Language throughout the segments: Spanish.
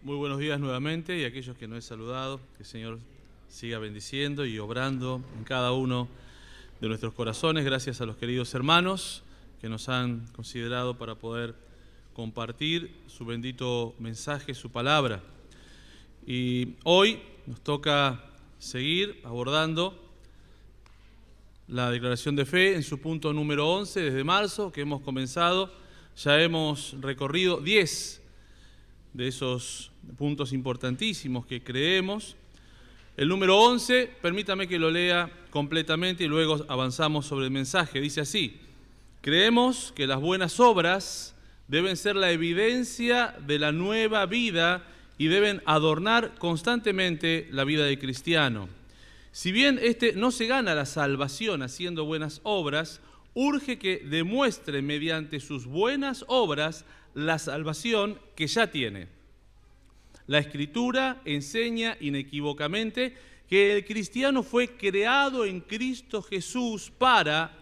Muy buenos días nuevamente, y a aquellos que no he saludado, que el Señor siga bendiciendo y obrando en cada uno de nuestros corazones. Gracias a los queridos hermanos que nos han considerado para poder compartir su bendito mensaje, su palabra. Y hoy nos toca seguir abordando la declaración de fe en su punto número 11 desde marzo, que hemos comenzado. Ya hemos recorrido 10 de esos puntos importantísimos que creemos. El número 11, permítame que lo lea completamente y luego avanzamos sobre el mensaje. Dice así: creemos que las buenas obras deben ser la evidencia de la nueva vida y deben adornar constantemente la vida del cristiano. Si bien no se gana la salvación haciendo buenas obras, urge que demuestre mediante sus buenas obras la salvación que ya tiene. La Escritura enseña inequívocamente que el cristiano fue creado en Cristo Jesús para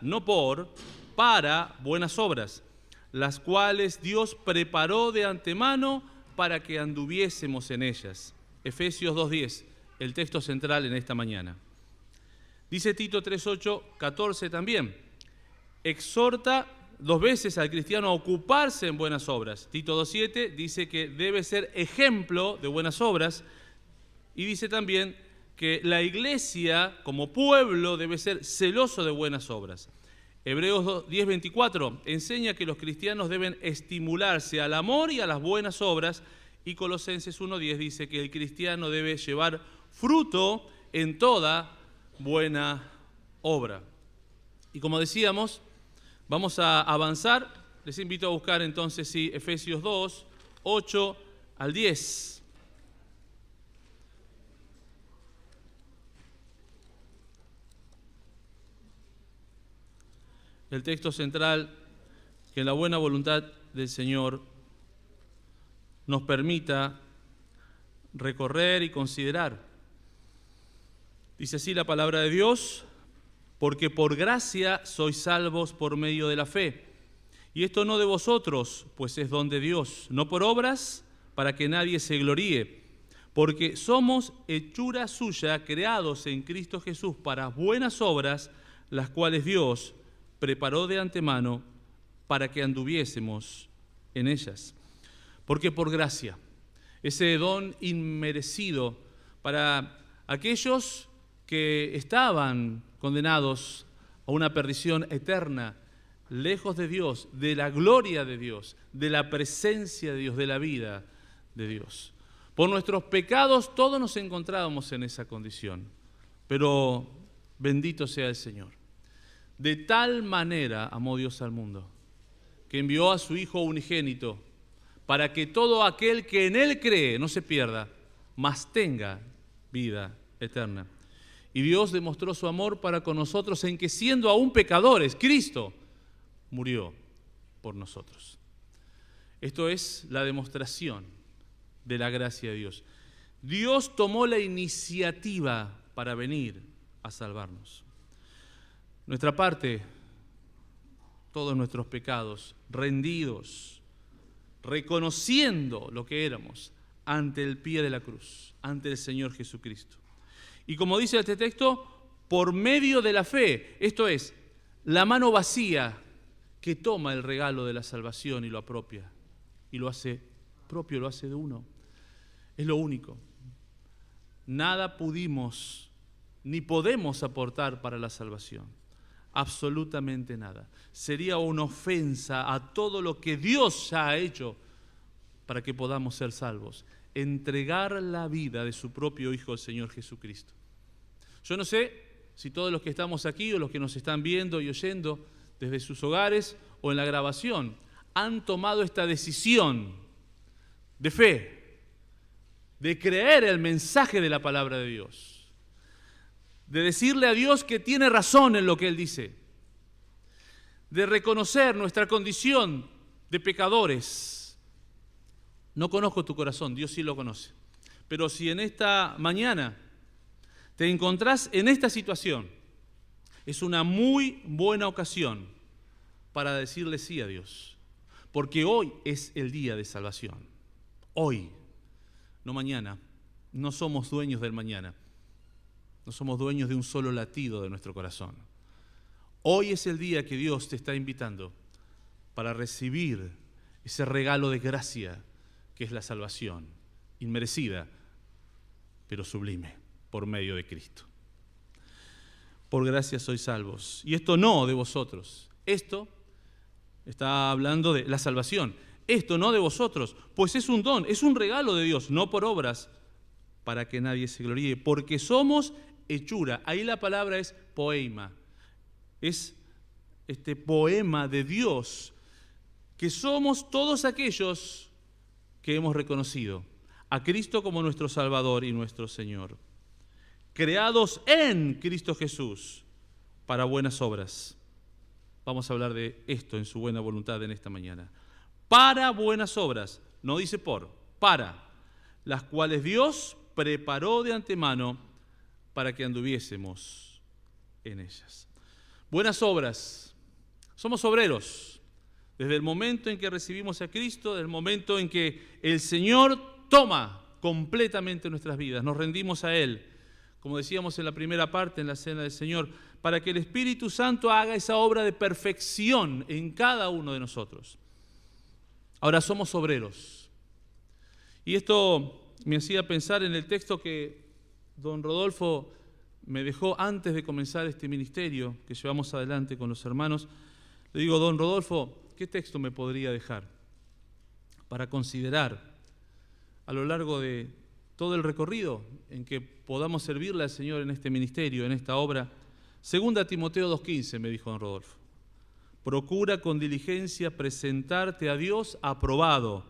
buenas obras, las cuales Dios preparó de antemano para que anduviésemos en ellas. Efesios 2:10, el texto central en esta mañana. Dice Tito 3:8, 14 también: exhorta 2 veces al cristiano a ocuparse en buenas obras. Tito 2:7 dice que debe ser ejemplo de buenas obras, y dice también que la iglesia como pueblo debe ser celoso de buenas obras. Hebreos 10:24 enseña que los cristianos deben estimularse al amor y a las buenas obras, y Colosenses 1:10 dice que el cristiano debe llevar fruto en toda buena obra. Y como decíamos, vamos a avanzar. Les invito a buscar entonces Efesios 2, 8 al 10. El texto central que en la buena voluntad del Señor nos permita recorrer y considerar. Dice así la palabra de Dios: porque por gracia sois salvos por medio de la fe. Y esto no de vosotros, pues es don de Dios, no por obras, para que nadie se gloríe. Porque somos hechura suya, creados en Cristo Jesús para buenas obras, las cuales Dios preparó de antemano para que anduviésemos en ellas. Porque por gracia, ese don inmerecido para aquellos que estaban condenados a una perdición eterna, lejos de Dios, de la gloria de Dios, de la presencia de Dios, de la vida de Dios. Por nuestros pecados todos nos encontrábamos en esa condición, pero bendito sea el Señor. De tal manera amó Dios al mundo, que envió a su Hijo unigénito, para que todo aquel que en Él cree no se pierda, mas tenga vida eterna. Y Dios demostró su amor para con nosotros en que, siendo aún pecadores, Cristo murió por nosotros. Esto es la demostración de la gracia de Dios. Dios tomó la iniciativa para venir a salvarnos. Nuestra parte, todos nuestros pecados, rendidos, reconociendo lo que éramos ante el pie de la cruz, ante el Señor Jesucristo. Y como dice este texto, por medio de la fe, esto es, la mano vacía que toma el regalo de la salvación y lo apropia, y lo hace propio, lo hace de uno. Es lo único. Nada pudimos ni podemos aportar para la salvación. Absolutamente nada. Sería una ofensa a todo lo que Dios ya ha hecho para que podamos ser salvos. Entregar la vida de su propio Hijo, el Señor Jesucristo. Yo no sé si todos los que estamos aquí o los que nos están viendo y oyendo desde sus hogares o en la grabación han tomado esta decisión de fe, de creer el mensaje de la palabra de Dios, de decirle a Dios que tiene razón en lo que Él dice, de reconocer nuestra condición de pecadores. No conozco tu corazón, Dios sí lo conoce. Pero si en esta mañana te encontrás en esta situación, es una muy buena ocasión para decirle sí a Dios. Porque hoy es el día de salvación. Hoy. no mañana. No somos dueños del mañana. No somos dueños de un solo latido de nuestro corazón. Hoy es el día que Dios te está invitando para recibir ese regalo de gracia que es la salvación, inmerecida, pero sublime, por medio de Cristo. Por gracia sois salvos. Y esto no de vosotros. Esto está hablando de la salvación. Esto no de vosotros, pues es un don, es un regalo de Dios, no por obras, para que nadie se gloríe, porque somos hechura. Ahí la palabra es poema. Es este poema de Dios, que somos todos aquellos que hemos reconocido a Cristo como nuestro Salvador y nuestro Señor, creados en Cristo Jesús para buenas obras. Vamos a hablar de esto en su buena voluntad en esta mañana. Para buenas obras, no dice por, para, las cuales Dios preparó de antemano para que anduviésemos en ellas. Buenas obras, somos obreros. Desde el momento en que recibimos a Cristo, desde el momento en que el Señor toma completamente nuestras vidas, nos rendimos a Él, como decíamos en la primera parte, en la cena del Señor, para que el Espíritu Santo haga esa obra de perfección en cada uno de nosotros. Ahora somos obreros. Y esto me hacía pensar en el texto que don Rodolfo me dejó antes de comenzar este ministerio que llevamos adelante con los hermanos. Le digo, don Rodolfo, ¿qué texto me podría dejar para considerar a lo largo de todo el recorrido en que podamos servirle al Señor en este ministerio, en esta obra? 2 Timoteo 2:15, me dijo don Rodolfo. Procura con diligencia presentarte a Dios aprobado,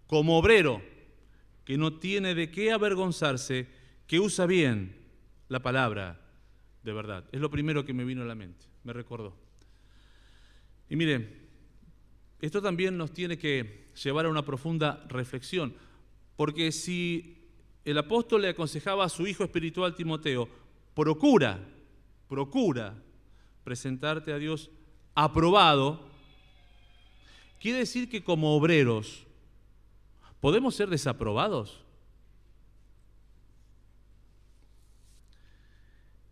como obrero, que no tiene de qué avergonzarse, que usa bien la palabra de verdad. Es lo primero que me vino a la mente, me recordó. Y mire, esto también nos tiene que llevar a una profunda reflexión, porque si el apóstol le aconsejaba a su hijo espiritual Timoteo, procura presentarte a Dios aprobado, quiere decir que como obreros, ¿podemos ser desaprobados?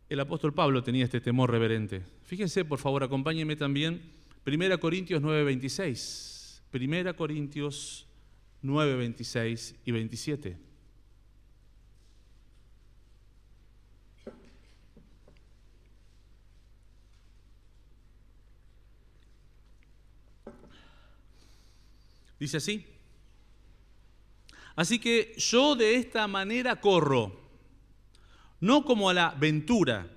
El apóstol Pablo tenía este temor reverente. Fíjense, por favor, acompáñenme también, 1 Corintios 9:26. 1 Corintios 9:26 y 27. Dice así: así que yo de esta manera corro, no como a la ventura.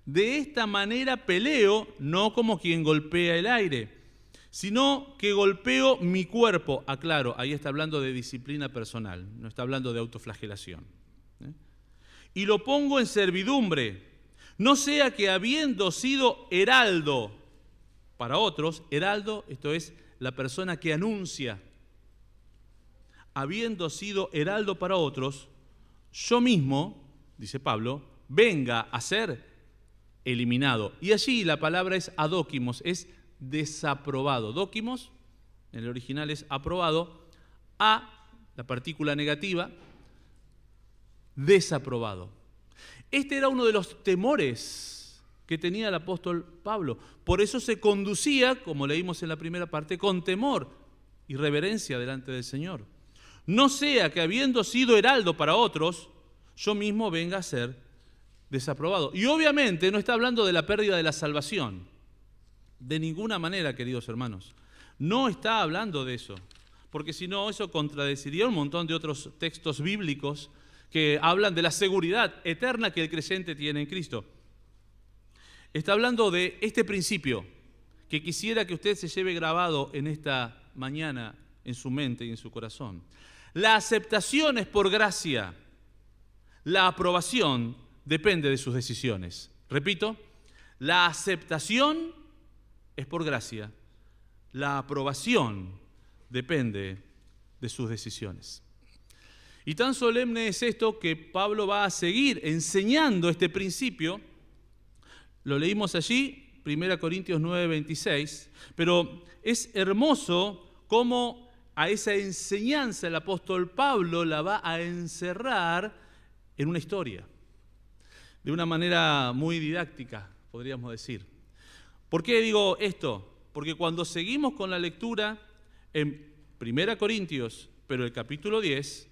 De esta manera peleo, no como quien golpea el aire, sino que golpeo mi cuerpo. Aclaro, ahí está hablando de disciplina personal, no está hablando de autoflagelación. Y lo pongo en servidumbre, no sea que habiendo sido heraldo para otros, heraldo, esto es la persona que anuncia, habiendo sido heraldo para otros, yo mismo, dice Pablo, venga a ser eliminado. Y allí la palabra es adóquimos, es desaprobado. Dóquimos, en el original es aprobado, a, la partícula negativa, desaprobado. Este era uno de los temores que tenía el apóstol Pablo. Por eso se conducía, como leímos en la primera parte, con temor y reverencia delante del Señor. No sea que habiendo sido heraldo para otros, yo mismo venga a ser desaprobado. Y obviamente no está hablando de la pérdida de la salvación. De ninguna manera, queridos hermanos. No está hablando de eso. Porque si no, eso contradeciría un montón de otros textos bíblicos que hablan de la seguridad eterna que el creyente tiene en Cristo. Está hablando de este principio que quisiera que usted se lleve grabado en esta mañana en su mente y en su corazón. La aceptación es por gracia. La aprobación depende de sus decisiones. Repito, la aceptación es por gracia. La aprobación depende de sus decisiones. Y tan solemne es esto que Pablo va a seguir enseñando este principio. Lo leímos allí, 1 Corintios 9:26, pero es hermoso cómo a esa enseñanza el apóstol Pablo la va a encerrar en una historia, de una manera muy didáctica, podríamos decir. ¿Por qué digo esto? Porque cuando seguimos con la lectura en 1 Corintios, pero el capítulo 10,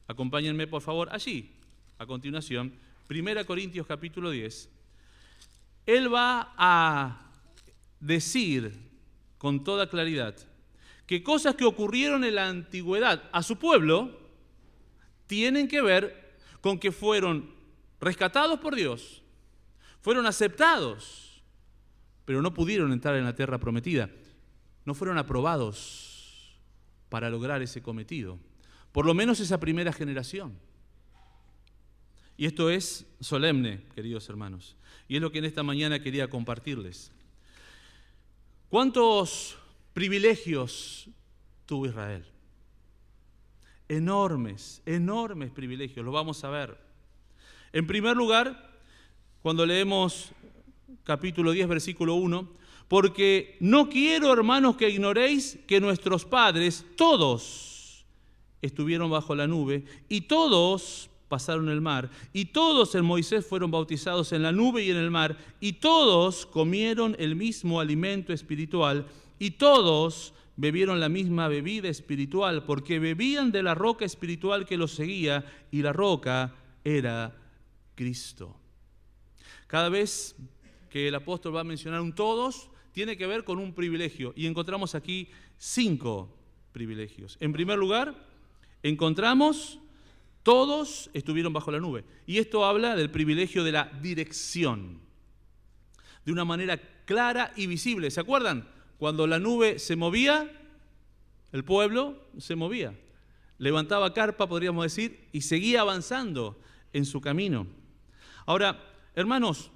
acompáñenme por favor allí, a continuación, 1 Corintios capítulo 10, él va a decir con toda claridad que cosas que ocurrieron en la antigüedad a su pueblo tienen que ver con que fueron rescatados por Dios, fueron aceptados, pero no pudieron entrar en la tierra prometida, no fueron aprobados para lograr ese cometido, por lo menos esa primera generación. Y esto es solemne, queridos hermanos, y es lo que en esta mañana quería compartirles. ¿Cuántos privilegios tuvo Israel? Enormes, enormes privilegios, lo vamos a ver. En primer lugar, cuando leemos capítulo 10, versículo 1, porque no quiero, hermanos, que ignoréis que nuestros padres, todos, estuvieron bajo la nube, y todos pasaron el mar, y todos en Moisés fueron bautizados en la nube y en el mar, y todos comieron el mismo alimento espiritual, y todos bebieron la misma bebida espiritual, porque bebían de la roca espiritual que los seguía, y la roca era Cristo. Cada vez que el apóstol va a mencionar un todos, tiene que ver con un privilegio, y encontramos aquí 5 privilegios. En primer lugar, encontramos todos estuvieron bajo la nube, y esto habla del privilegio de la dirección, de una manera clara y visible. ¿Se acuerdan? Cuando la nube se movía, el pueblo se movía, levantaba carpa, podríamos decir, y seguía avanzando en su camino. Ahora, hermanos,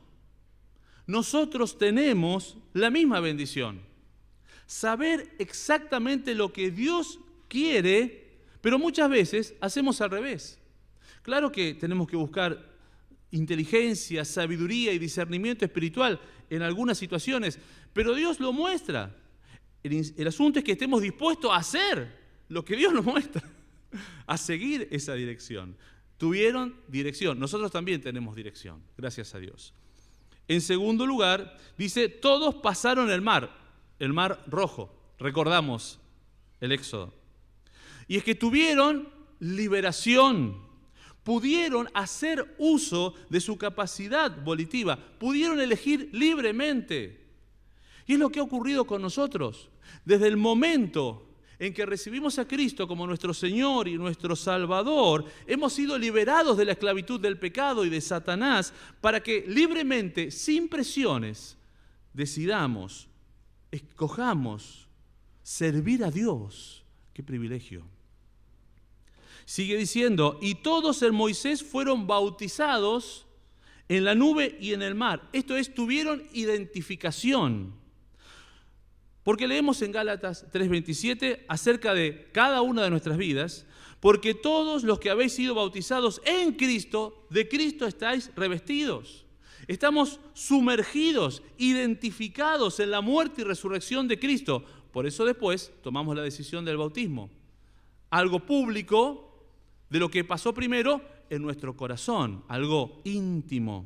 nosotros tenemos la misma bendición, saber exactamente lo que Dios quiere, pero muchas veces hacemos al revés. Claro que tenemos que buscar inteligencia, sabiduría y discernimiento espiritual en algunas situaciones, pero Dios lo muestra. El asunto es que estemos dispuestos a hacer lo que Dios nos muestra, a seguir esa dirección. Tuvieron dirección, nosotros también tenemos dirección, gracias a Dios. En segundo lugar, dice, todos pasaron el mar Rojo, recordamos el Éxodo. Y es que tuvieron liberación, pudieron hacer uso de su capacidad volitiva, pudieron elegir libremente. Y es lo que ha ocurrido con nosotros. Desde el momento en que recibimos a Cristo como nuestro Señor y nuestro Salvador, hemos sido liberados de la esclavitud del pecado y de Satanás para que libremente, sin presiones, decidamos, escojamos servir a Dios. ¡Qué privilegio! Sigue diciendo, y todos en Moisés fueron bautizados en la nube y en el mar. Esto es, tuvieron identificación. Porque leemos en Gálatas 3:27 acerca de cada una de nuestras vidas, porque todos los que habéis sido bautizados en Cristo, de Cristo estáis revestidos. Estamos sumergidos, identificados en la muerte y resurrección de Cristo. Por eso después tomamos la decisión del bautismo. Algo público de lo que pasó primero en nuestro corazón, algo íntimo.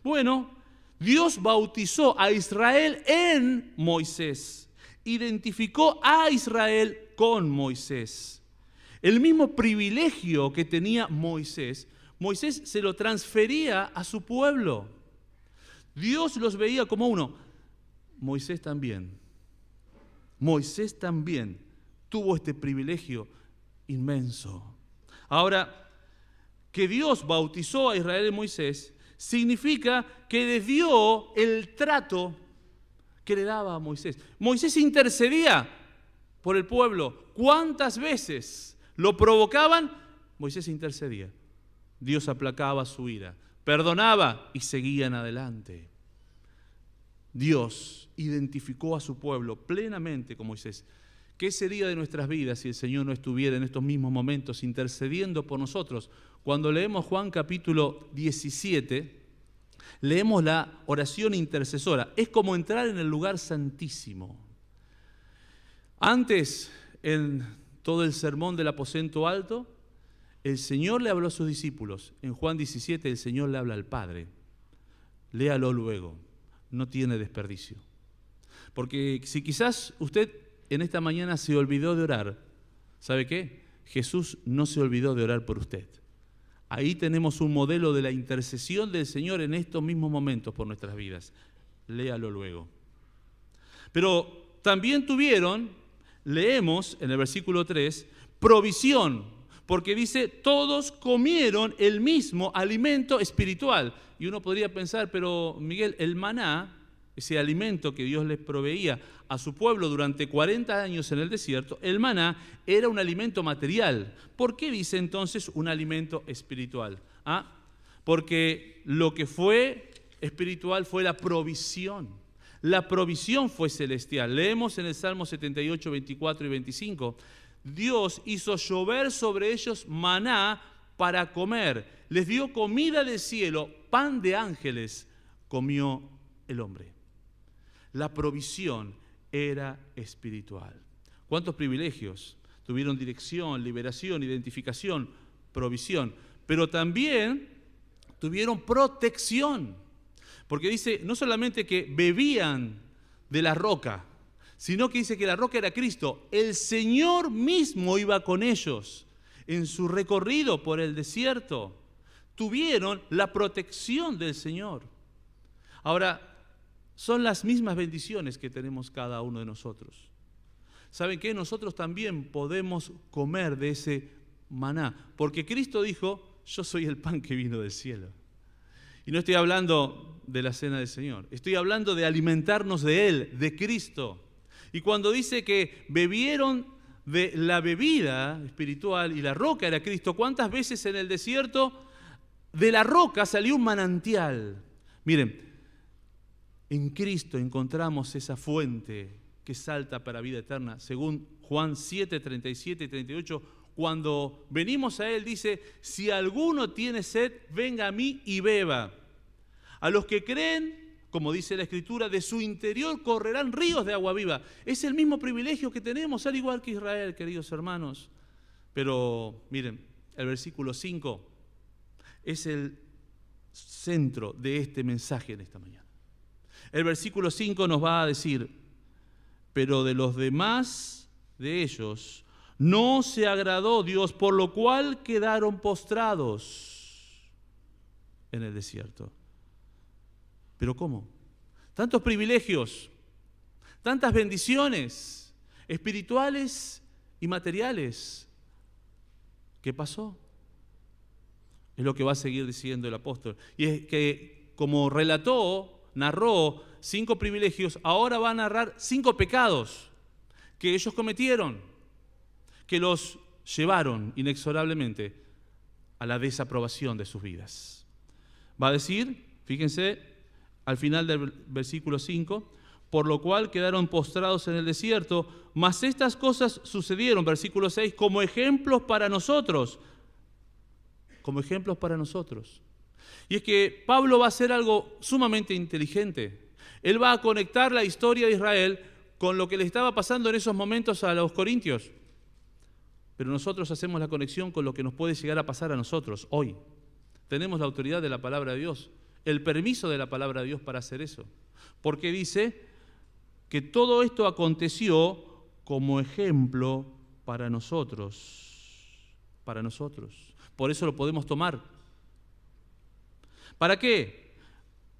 Bueno, Dios bautizó a Israel en Moisés, identificó a Israel con Moisés. El mismo privilegio que tenía Moisés, Moisés se lo transfería a su pueblo. Dios los veía como uno. Moisés también tuvo este privilegio inmenso. Ahora, que Dios bautizó a Israel en Moisés significa que les dio el trato que le daba a Moisés. Moisés intercedía por el pueblo. ¿Cuántas veces lo provocaban? Moisés intercedía. Dios aplacaba su ira, perdonaba y seguían adelante. Dios identificó a su pueblo plenamente con Moisés. ¿Qué sería de nuestras vidas si el Señor no estuviera en estos mismos momentos intercediendo por nosotros? Cuando leemos Juan capítulo 17, leemos la oración intercesora. Es como entrar en el lugar santísimo. Antes, en todo el sermón del aposento alto, el Señor le habló a sus discípulos. En Juan 17 el Señor le habla al Padre. Léalo luego, no tiene desperdicio. Porque si quizás usted en esta mañana se olvidó de orar, ¿sabe qué? Jesús no se olvidó de orar por usted. Ahí tenemos un modelo de la intercesión del Señor en estos mismos momentos por nuestras vidas. Léalo luego. Pero también tuvieron, leemos en el versículo 3, provisión, porque dice, todos comieron el mismo alimento espiritual. Y uno podría pensar, pero Miguel, el maná, ese alimento que Dios les proveía a su pueblo durante 40 años en el desierto, el maná era un alimento material. ¿Por qué dice entonces un alimento espiritual? Porque lo que fue espiritual fue la provisión. La provisión fue celestial. Leemos en el Salmo 78, 24 y 25. Dios hizo llover sobre ellos maná para comer. Les dio comida del cielo, pan de ángeles comió el hombre. La provisión era espiritual. ¿Cuántos privilegios? Tuvieron dirección, liberación, identificación, provisión. Pero también tuvieron protección. Porque dice, no solamente que bebían de la roca, sino que dice que la roca era Cristo. El Señor mismo iba con ellos en su recorrido por el desierto. Tuvieron la protección del Señor. Ahora, son las mismas bendiciones que tenemos cada uno de nosotros. ¿Saben qué? Nosotros también podemos comer de ese maná, porque Cristo dijo, yo soy el pan que vino del cielo. Y no estoy hablando de la cena del Señor, estoy hablando de alimentarnos de Él, de Cristo. Y cuando dice que bebieron de la bebida espiritual y la roca era Cristo, ¿cuántas veces en el desierto de la roca salió un manantial? Miren, en Cristo encontramos esa fuente que salta para vida eterna. Según Juan 7, 37 y 38, cuando venimos a Él dice, si alguno tiene sed, venga a mí y beba. A los que creen, como dice la Escritura, de su interior correrán ríos de agua viva. Es el mismo privilegio que tenemos, al igual que Israel, queridos hermanos. Pero miren, el versículo 5 es el centro de este mensaje en esta mañana. El versículo 5 nos va a decir, pero de los demás de ellos no se agradó Dios, por lo cual quedaron postrados en el desierto. ¿Pero cómo? Tantos privilegios, tantas bendiciones espirituales y materiales. ¿Qué pasó? Es lo que va a seguir diciendo el apóstol. Y es que como narró 5 privilegios, ahora va a narrar 5 pecados que ellos cometieron, que los llevaron inexorablemente a la desaprobación de sus vidas. Va a decir, fíjense, al final del versículo 5, por lo cual quedaron postrados en el desierto, mas estas cosas sucedieron, versículo 6, como ejemplos para nosotros. Como ejemplos para nosotros. Y es que Pablo va a hacer algo sumamente inteligente. Él va a conectar la historia de Israel con lo que le estaba pasando en esos momentos a los corintios. Pero nosotros hacemos la conexión con lo que nos puede llegar a pasar a nosotros hoy. Tenemos la autoridad de la palabra de Dios, el permiso de la palabra de Dios para hacer eso. Porque dice que todo esto aconteció como ejemplo para nosotros. Para nosotros. Por eso lo podemos tomar. ¿Para qué?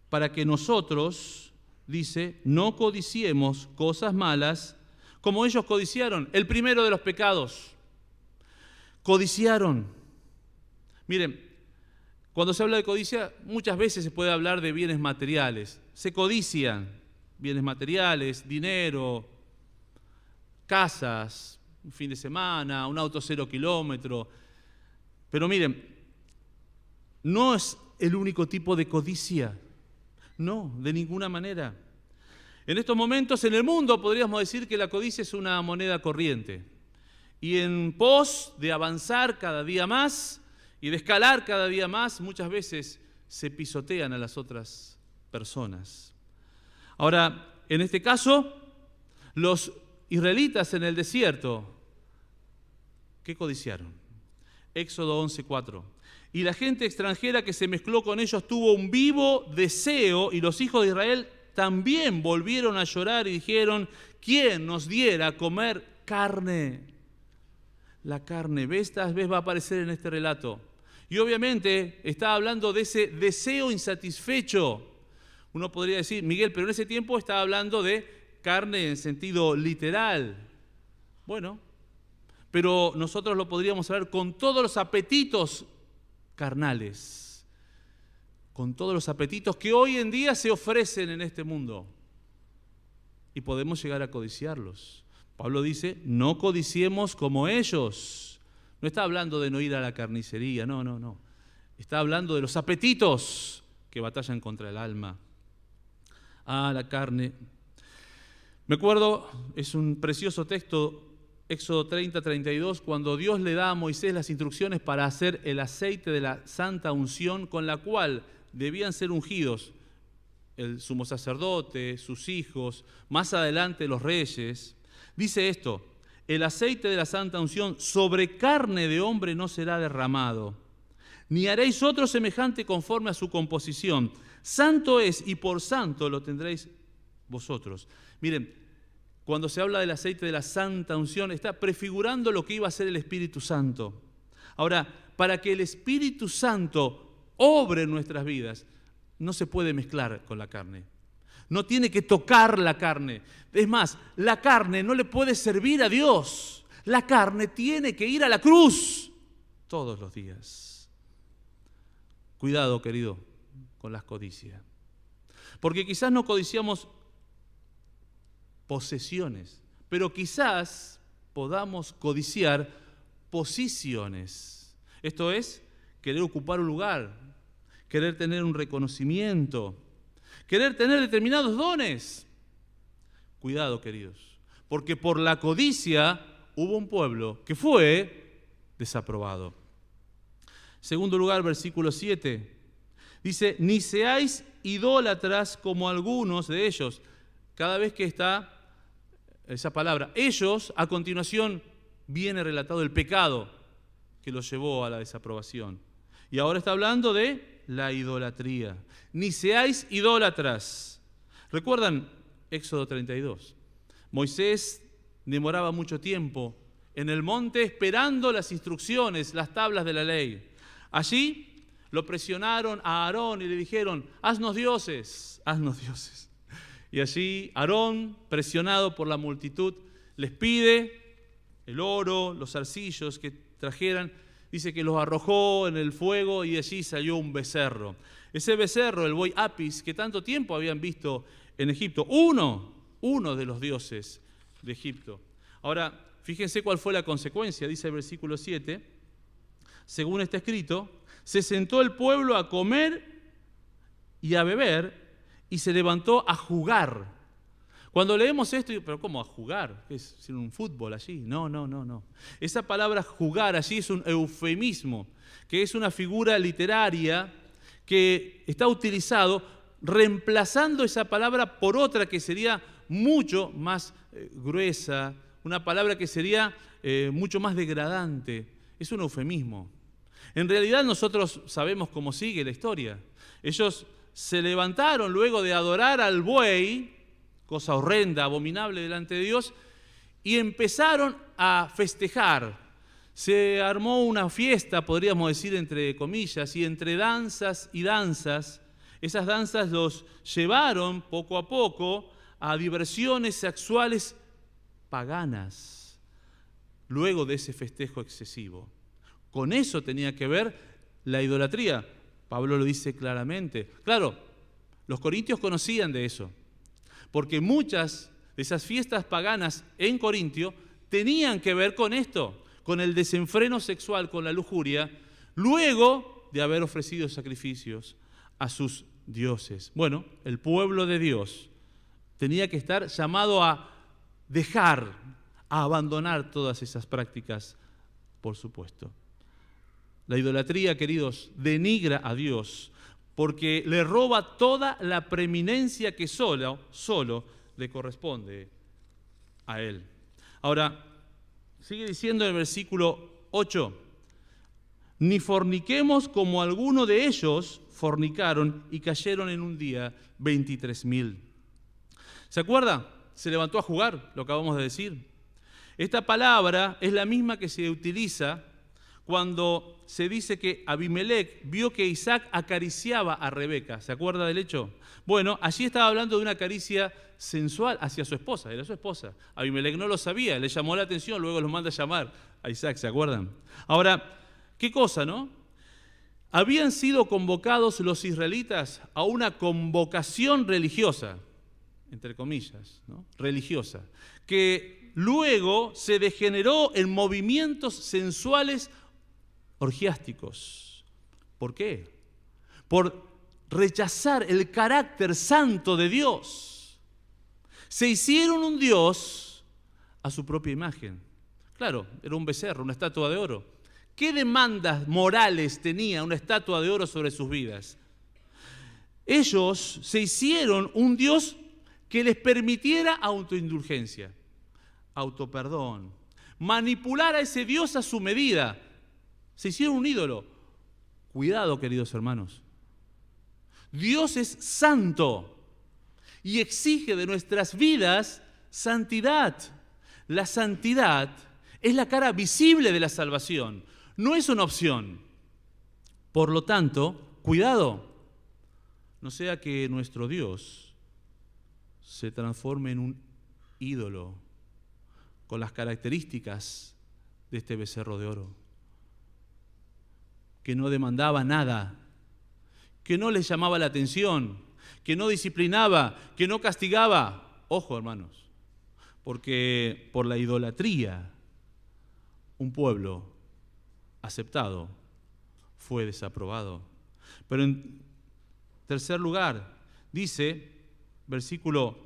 Para que nosotros, dice, no codiciemos cosas malas como ellos codiciaron. El primero de los pecados. Codiciaron. Miren, cuando se habla de codicia, muchas veces se puede hablar de bienes materiales. Se codician bienes materiales, dinero, casas, un fin de semana, un auto 0 kilómetro. Pero miren, no es el único tipo de codicia. No, de ninguna manera. En estos momentos en el mundo podríamos decir que la codicia es una moneda corriente. Y en pos de avanzar cada día más y de escalar cada día más, muchas veces se pisotean a las otras personas. Ahora, en este caso, los israelitas en el desierto ¿Qué codiciaron? Éxodo 11:4. Y la gente extranjera que se mezcló con ellos tuvo un vivo deseo, y los hijos de Israel también volvieron a llorar y dijeron: ¿quién nos diera a comer carne? La carne, esta vez va a aparecer en este relato. Y obviamente está hablando de ese deseo insatisfecho. Uno podría decir, Miguel, pero en ese tiempo estaba hablando de carne en sentido literal. Bueno, pero nosotros lo podríamos hablar con todos los apetitos carnales, con todos los apetitos que hoy en día se ofrecen en este mundo. Y podemos llegar a codiciarlos. Pablo dice, no codiciemos como ellos. No está hablando de no ir a la carnicería, no. Está hablando de los apetitos que batallan contra el alma. La carne. Me acuerdo, es un precioso texto, Éxodo 30:32, cuando Dios le da a Moisés las instrucciones para hacer el aceite de la santa unción, con la cual debían ser ungidos el sumo sacerdote, sus hijos, más adelante los reyes. Dice esto: el aceite de la santa unción sobre carne de hombre no será derramado, ni haréis otro semejante conforme a su composición. Santo es, y por santo lo tendréis vosotros. Miren, cuando se habla del aceite de la santa unción, está prefigurando lo que iba a ser el Espíritu Santo. Ahora, para que el Espíritu Santo obre en nuestras vidas, no se puede mezclar con la carne. No tiene que tocar la carne. Es más, la carne no le puede servir a Dios. La carne tiene que ir a la cruz todos los días. Cuidado, querido, con las codicias. Porque quizás no codiciamos posesiones, pero quizás podamos codiciar posiciones. Esto es, querer ocupar un lugar, querer tener un reconocimiento, querer tener determinados dones. Cuidado, queridos, porque por la codicia hubo un pueblo que fue desaprobado. Segundo lugar, versículo 7, dice, ni seáis idólatras como algunos de ellos. Cada vez que está esa palabra, ellos, a continuación viene relatado el pecado que los llevó a la desaprobación. Y ahora está hablando de la idolatría. Ni seáis idólatras. ¿Recuerdan Éxodo 32? Moisés demoraba mucho tiempo en el monte esperando las instrucciones, las tablas de la ley. Allí lo presionaron a Aarón y le dijeron, haznos dioses, haznos dioses. Y allí Aarón, presionado por la multitud, les pide el oro, los arcillos que trajeran. Dice que los arrojó en el fuego y allí salió un becerro. Ese becerro, el buey Apis, que tanto tiempo habían visto en Egipto. Uno de los dioses de Egipto. Ahora, fíjense cuál fue la consecuencia. Dice el versículo 7. Según está escrito, se sentó el pueblo a comer y a beber, y se levantó a jugar. Cuando leemos esto, pero ¿cómo a jugar? ¿Es un fútbol allí? No. Esa palabra jugar allí es un eufemismo, que es una figura literaria que está utilizado reemplazando esa palabra por otra que sería mucho más gruesa, una palabra que sería mucho más degradante. Es un eufemismo. En realidad nosotros sabemos cómo sigue la historia. Ellos se levantaron luego de adorar al buey, cosa horrenda, abominable delante de Dios, y empezaron a festejar. Se armó una fiesta, podríamos decir entre comillas, y entre danzas y danzas, esas danzas los llevaron poco a poco a diversiones sexuales paganas, luego de ese festejo excesivo. Con eso tenía que ver la idolatría. Pablo lo dice claramente. Claro, los corintios conocían de eso, porque muchas de esas fiestas paganas en Corintio tenían que ver con esto, con el desenfreno sexual, con la lujuria, luego de haber ofrecido sacrificios a sus dioses. Bueno, el pueblo de Dios tenía que estar llamado a dejar, a abandonar todas esas prácticas, por supuesto. La idolatría, queridos, denigra a Dios porque le roba toda la preeminencia que solo le corresponde a Él. Ahora, sigue diciendo en el versículo 8. Ni forniquemos como alguno de ellos fornicaron y cayeron en un día 23.000. ¿Se acuerda? Se levantó a jugar, lo acabamos de decir. Esta palabra es la misma que se utiliza cuando se dice que Abimelec vio que Isaac acariciaba a Rebeca. ¿Se acuerda del hecho? Bueno, allí estaba hablando de una caricia sensual hacia su esposa, era su esposa. Abimelec no lo sabía, le llamó la atención, luego lo manda a llamar a Isaac, ¿se acuerdan? Ahora, ¿qué cosa, no? Habían sido convocados los israelitas a una convocación religiosa, entre comillas, ¿no? Religiosa, que luego se degeneró en movimientos sensuales orgiásticos. ¿Por qué? Por rechazar el carácter santo de Dios. Se hicieron un Dios a su propia imagen. Claro, era un becerro, una estatua de oro. ¿Qué demandas morales tenía una estatua de oro sobre sus vidas? Ellos se hicieron un Dios que les permitiera autoindulgencia, autoperdón, manipular a ese Dios a su medida. Se hicieron un ídolo. Cuidado, queridos hermanos. Dios es santo y exige de nuestras vidas santidad. La santidad es la cara visible de la salvación, no es una opción. Por lo tanto, cuidado, no sea que nuestro Dios se transforme en un ídolo con las características de este becerro de oro, que no demandaba nada, que no les llamaba la atención, que no disciplinaba, que no castigaba. Ojo, hermanos, porque por la idolatría un pueblo aceptado fue desaprobado. Pero en tercer lugar, dice, versículo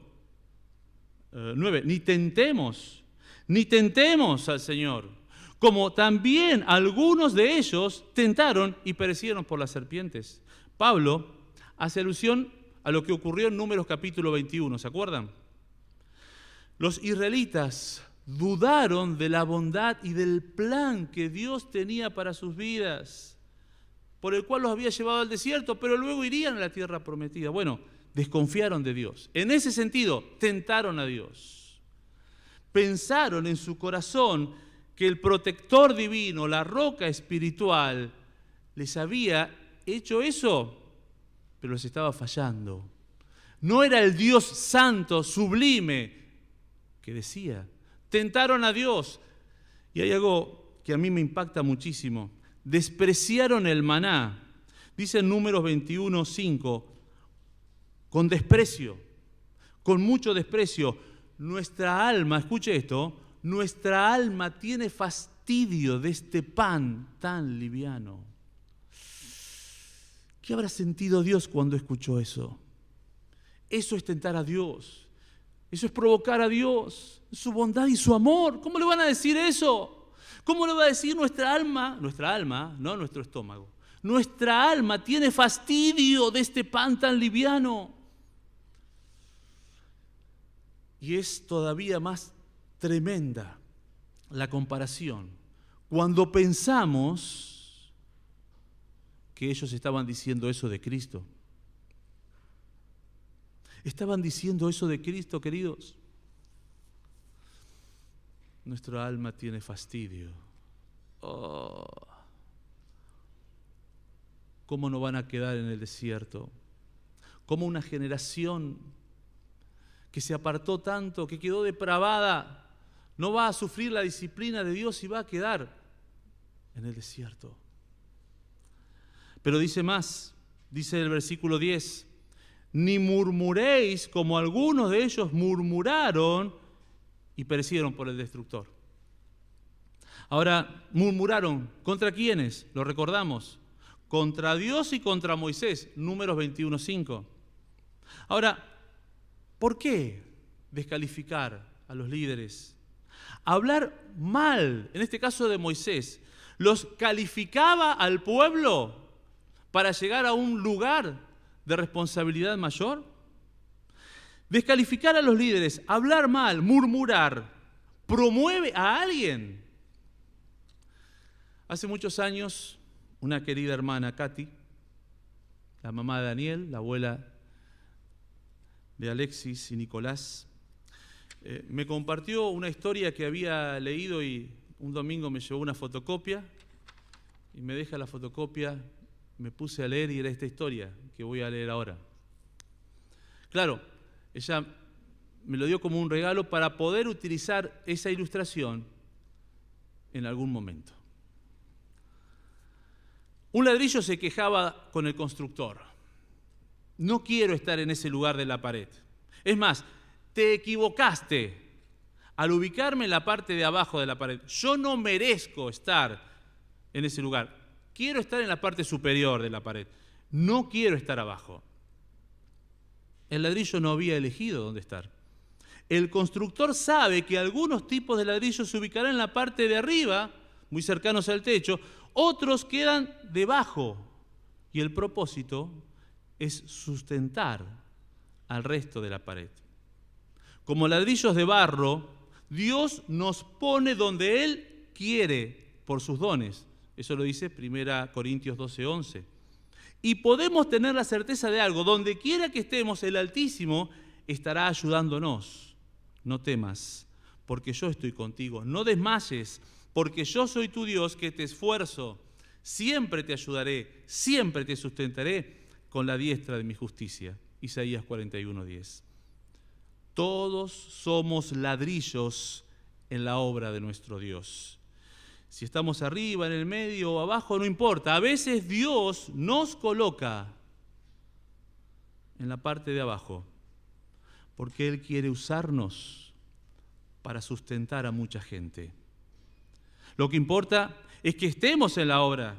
9, ni tentemos al Señor, como también algunos de ellos tentaron y perecieron por las serpientes. Pablo hace alusión a lo que ocurrió en Números capítulo 21, ¿se acuerdan? Los israelitas dudaron de la bondad y del plan que Dios tenía para sus vidas, por el cual los había llevado al desierto, pero luego irían a la tierra prometida. Bueno, desconfiaron de Dios. En ese sentido, tentaron a Dios. Pensaron en su corazón que el protector divino, la roca espiritual, les había hecho eso, pero les estaba fallando. No era el Dios santo, sublime, que decía. Tentaron a Dios. Y hay algo que a mí me impacta muchísimo. Despreciaron el maná. Dice en Números 21:5, con desprecio, con mucho desprecio. Nuestra alma, escuche esto, nuestra alma tiene fastidio de este pan tan liviano. ¿Qué habrá sentido Dios cuando escuchó eso? Eso es tentar a Dios. Eso es provocar a Dios, su bondad y su amor. ¿Cómo le van a decir eso? ¿Cómo le va a decir nuestra alma, no nuestro estómago? Nuestra alma tiene fastidio de este pan tan liviano. Y es todavía más tremenda la comparación cuando pensamos que ellos estaban diciendo eso de Cristo. Estaban diciendo eso de Cristo, queridos. Nuestra alma tiene fastidio. Oh, ¿cómo no van a quedar en el desierto? ¿Cómo una generación que se apartó tanto, que quedó depravada, no va a sufrir la disciplina de Dios y va a quedar en el desierto? Pero dice más, dice el versículo 10, ni murmuréis como algunos de ellos murmuraron y perecieron por el destructor. Ahora, murmuraron, ¿contra quiénes? Lo recordamos, contra Dios y contra Moisés, Números 21:5. Ahora, ¿por qué descalificar a los líderes? Hablar mal, en este caso de Moisés, ¿los calificaba al pueblo para llegar a un lugar de responsabilidad mayor? Descalificar a los líderes, hablar mal, murmurar, ¿promueve a alguien? Hace muchos años, una querida hermana, Katy, la mamá de Daniel, la abuela de Alexis y Nicolás, me compartió una historia que había leído y un domingo me llevó una fotocopia y me deja la fotocopia, me puse a leer y era esta historia que voy a leer ahora. Claro, ella me lo dio como un regalo para poder utilizar esa ilustración en algún momento. Un ladrillo se quejaba con el constructor. No quiero estar en ese lugar de la pared. Es más, te equivocaste al ubicarme en la parte de abajo de la pared. Yo no merezco estar en ese lugar. Quiero estar en la parte superior de la pared. No quiero estar abajo. El ladrillo no había elegido dónde estar. El constructor sabe que algunos tipos de ladrillos se ubicarán en la parte de arriba, muy cercanos al techo, otros quedan debajo. Y el propósito es sustentar al resto de la pared. Como ladrillos de barro, Dios nos pone donde Él quiere por sus dones. Eso lo dice 1 Corintios 12:11. Y podemos tener la certeza de algo: donde quiera que estemos, el Altísimo estará ayudándonos. No temas, porque yo estoy contigo. No desmayes, porque yo soy tu Dios que te esfuerzo. Siempre te ayudaré, siempre te sustentaré con la diestra de mi justicia. Isaías 41:10. Todos somos ladrillos en la obra de nuestro Dios. Si estamos arriba, en el medio o abajo, no importa. A veces Dios nos coloca en la parte de abajo porque Él quiere usarnos para sustentar a mucha gente. Lo que importa es que estemos en la obra.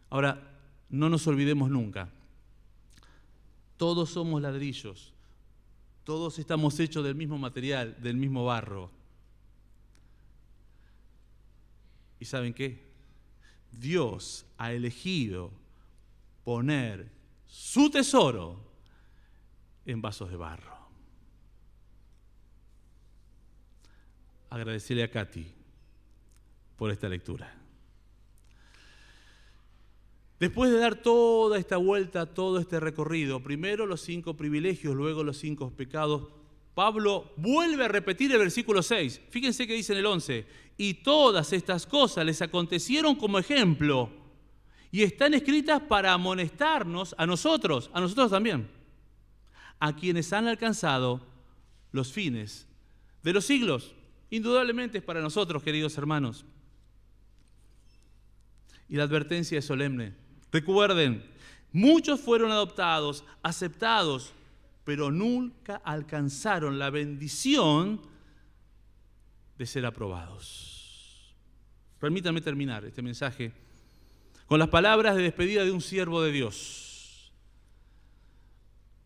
Ahora, no nos olvidemos nunca. Todos somos ladrillos. Todos estamos hechos del mismo material, del mismo barro. ¿Y saben qué? Dios ha elegido poner su tesoro en vasos de barro. Agradecerle a Katy por esta lectura. Después de dar toda esta vuelta, todo este recorrido, primero los 5 privilegios, luego los 5 pecados, Pablo vuelve a repetir el versículo 6. Fíjense que dice en el 11, y todas estas cosas les acontecieron como ejemplo y están escritas para amonestarnos a nosotros también, a quienes han alcanzado los fines de los siglos. Indudablemente es para nosotros, queridos hermanos. Y la advertencia es solemne. Recuerden, muchos fueron adoptados, aceptados, pero nunca alcanzaron la bendición de ser aprobados. Permítanme terminar este mensaje con las palabras de despedida de un siervo de Dios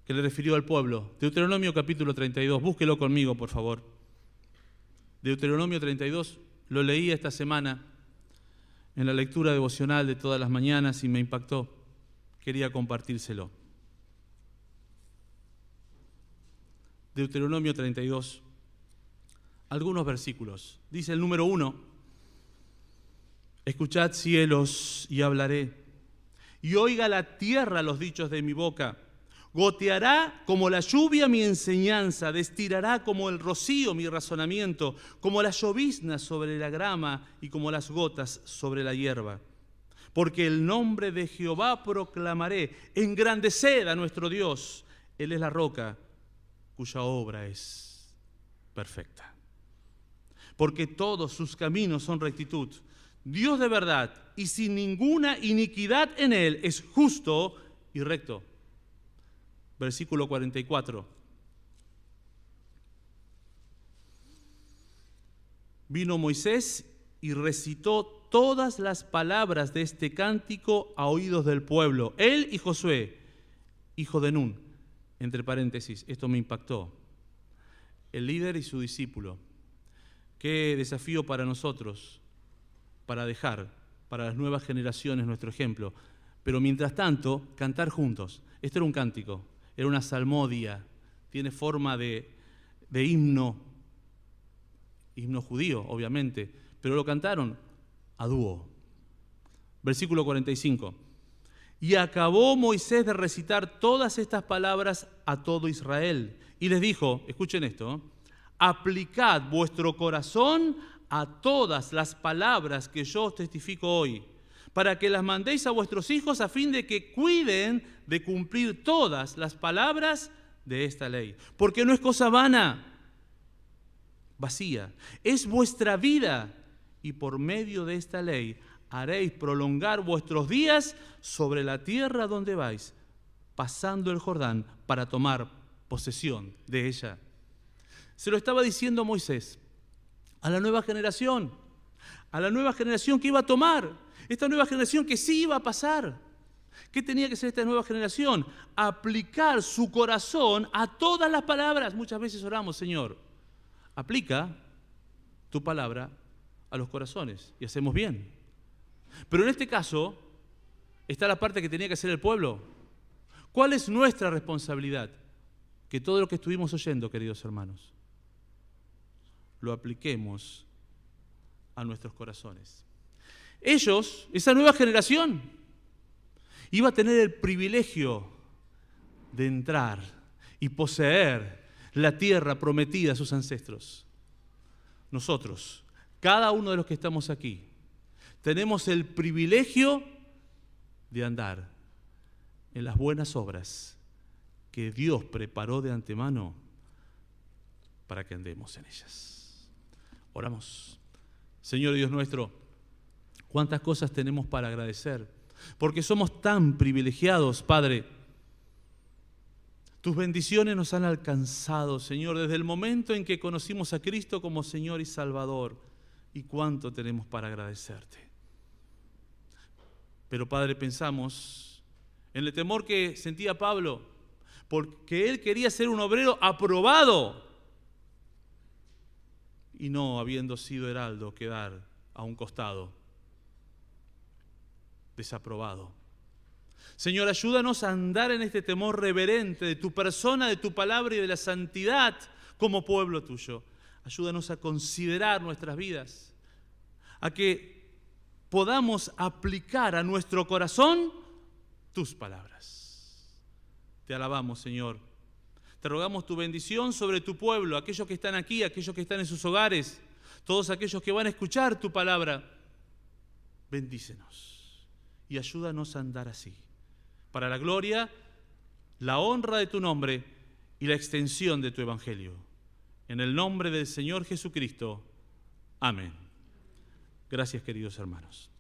que le refirió al pueblo. Deuteronomio capítulo 32, búsquelo conmigo, por favor. Deuteronomio 32, lo leí esta semana en la lectura devocional de todas las mañanas y me impactó. Quería compartírselo. Deuteronomio 32, algunos versículos. Dice el número 1, escuchad cielos y hablaré, y oiga la tierra los dichos de mi boca. Goteará como la lluvia mi enseñanza, destirará como el rocío mi razonamiento, como la llovizna sobre la grama y como las gotas sobre la hierba. Porque el nombre de Jehová proclamaré, engrandeced a nuestro Dios. Él es la roca cuya obra es perfecta. Porque todos sus caminos son rectitud. Dios de verdad y sin ninguna iniquidad en él es justo y recto. Versículo 44. Vino Moisés y recitó todas las palabras de este cántico a oídos del pueblo. Él y Josué, hijo de Nun. Entre paréntesis, esto me impactó. El líder y su discípulo. Qué desafío para nosotros, para dejar para las nuevas generaciones nuestro ejemplo. Pero mientras tanto, cantar juntos. Esto era un cántico. Era una salmodia, tiene forma de himno judío, obviamente, pero lo cantaron a dúo. Versículo 45. Y acabó Moisés de recitar todas estas palabras a todo Israel. Y les dijo, escuchen esto, aplicad vuestro corazón a todas las palabras que yo os testifico hoy, para que las mandéis a vuestros hijos a fin de que cuiden de cumplir todas las palabras de esta ley. Porque no es cosa vana, vacía, es vuestra vida, y por medio de esta ley haréis prolongar vuestros días sobre la tierra donde vais, pasando el Jordán para tomar posesión de ella. Se lo estaba diciendo Moisés a la nueva generación que iba a tomar, esta nueva generación que sí iba a pasar. ¿Qué tenía que hacer esta nueva generación? Aplicar su corazón a todas las palabras. Muchas veces oramos, Señor, aplica tu palabra a los corazones, y hacemos bien. Pero en este caso está la parte que tenía que hacer el pueblo. ¿Cuál es nuestra responsabilidad? Que todo lo que estuvimos oyendo, queridos hermanos, lo apliquemos a nuestros corazones. Ellos, esa nueva generación, iba a tener el privilegio de entrar y poseer la tierra prometida a sus ancestros. Nosotros, cada uno de los que estamos aquí, tenemos el privilegio de andar en las buenas obras que Dios preparó de antemano para que andemos en ellas. Oramos. Señor Dios nuestro, cuántas cosas tenemos para agradecer, porque somos tan privilegiados, Padre. Tus bendiciones nos han alcanzado, Señor, desde el momento en que conocimos a Cristo como Señor y Salvador. Y cuánto tenemos para agradecerte. Pero, Padre, pensamos en el temor que sentía Pablo, porque él quería ser un obrero aprobado y no, habiendo sido heraldo, quedar a un costado, desaprobado. Señor, ayúdanos a andar en este temor reverente de tu persona, de tu palabra y de la santidad como pueblo tuyo. Ayúdanos a considerar nuestras vidas, a que podamos aplicar a nuestro corazón tus palabras. Te alabamos, Señor. Te rogamos tu bendición sobre tu pueblo, aquellos que están aquí, aquellos que están en sus hogares, todos aquellos que van a escuchar tu palabra. Bendícenos y ayúdanos a andar así, para la gloria, la honra de tu nombre y la extensión de tu evangelio. En el nombre del Señor Jesucristo. Amén. Gracias, queridos hermanos.